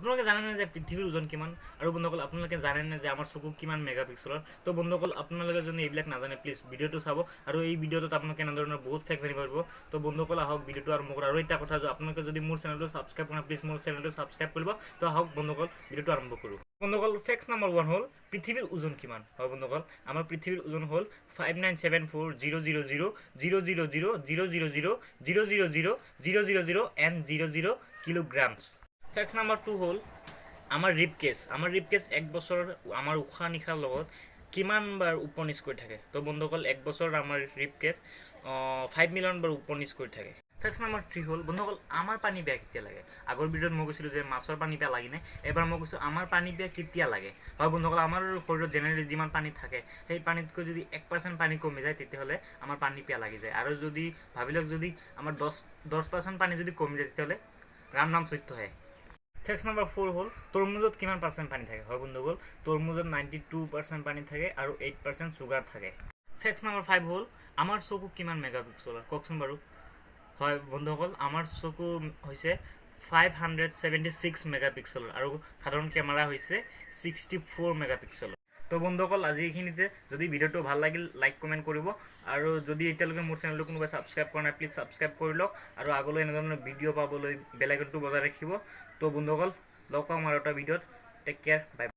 আপোনালোকে জানেনে যে পৃথিৱীৰ ওজন কিমান? আৰু বন্ধুসকল আপোনালোকে জানেনে যে আমাৰ চকু কিমান মেগাপিক্সেলৰ? তো বন্ধুসকল আপোনালোকে যদি এইবিলাক নাজানে প্লিজ ভিডিঅ'টো চাব, আৰু এই ভিডিঅ'টোত আপোনালোকে এনেধৰণৰ বহুত ফেক্ট জানিব পাৰিব। তো বন্ধুসকল আহক ভিডিঅ'টো আৰম্ভ কৰোঁ। আৰু এটা কথা যে আপোনালোকে যদি মোৰ চেনেলটো ছাবস্ক্ৰাইব কৰা প্লিজ মোৰ চেনেলটো ছাবস্ক্ৰাইব কৰিব। তো আহক বন্ধুসকল ভিডিঅ'টো আৰম্ভ কৰোঁ। বন্ধুসকল ফেক্ট নম্বৰ 1 হ'ল পৃথিৱীৰ ওজন কিমান? হয় বন্ধুসকল, আমাৰ পৃথিৱীৰ ওজন হ'ল 5974,000,000,000,000,000,000 and 00 কিলোগ্ৰামছ। ফেক্ট নম্বৰ 2 হ'ল আমাৰ ৰিপ কেছ। আমাৰ ৰিপ কেছ এক বছৰত আমাৰ উশাহ নিশাহৰ লগত কিমান বাৰ উপনিচ কৰি থাকে? তো বন্ধুসকল এক বছৰত আমাৰ ৰিপ কেছ 5 মিলিয়ন বাৰ উপনিচ কৰি থাকে। ফেক্ট নম্বৰ 3 হ'ল বন্ধুসকল আমাৰ পানী বেয়া কেতিয়া লাগে? আগৰ ভিডিঅ'ত মই কৈছিলোঁ যে মাছৰ পানী বেয়া লাগে নে? এবাৰ মই কৈছোঁ আমাৰ পানী বেয়া কেতিয়া লাগে? হয় বন্ধুসকল, আমাৰ শৰীৰত জেনেৰেলি যিমান পানী থাকে সেই পানীতকৈ যদি 1% পানী কমি যায় তেতিয়াহ'লে আমাৰ পানী বেয়া লাগি যায়। আৰু যদি ভাবি লওক যদি আমাৰ 10% পানী যদি কমি যায় তেতিয়াহ'লে ৰাম নাম সত্য হয়। ফেক্ট নম্বৰ 4 হ'ল তৰমুজত কিমান পাৰ্চেণ্ট পানী থাকে? হয় বন্ধুসকল, তৰমুজত 92% পানী থাকে আৰু 8% চুগাৰ থাকে। ফেক্ট নম্বৰ 5 হ'ল আমাৰ চকু কিমান মেগাপিক্সেলৰ? কওকচোন বাৰু। হয় বন্ধুসকল, আমাৰ চকু হৈছে 576 মেগাপিক্সেলৰ আৰু সাধাৰণ কেমেৰা হৈছে 64 মেগাপিক্সেলৰ। তো বন্ধুসকল আজি এইখিনিতে। যদি ভিডিঅ'টো ভাল লাগিল লাইক কমেণ্ট কৰিব, আৰু যদি এতিয়ালৈকে মোৰ চেনেলটো কোনোবাই ছাবস্ক্ৰাইব কৰা নাই প্লিজ ছাবস্ক্ৰাইব কৰি লওক, আৰু আগলৈ এনেধৰণৰ ভিডিঅ' পাবলৈ বেল আইকনটো বজাই ৰাখিব। তো বন্ধুসকল লগ পাম আৰু এটা ভিডিঅ'ত। টেক কেয়াৰ, বাই।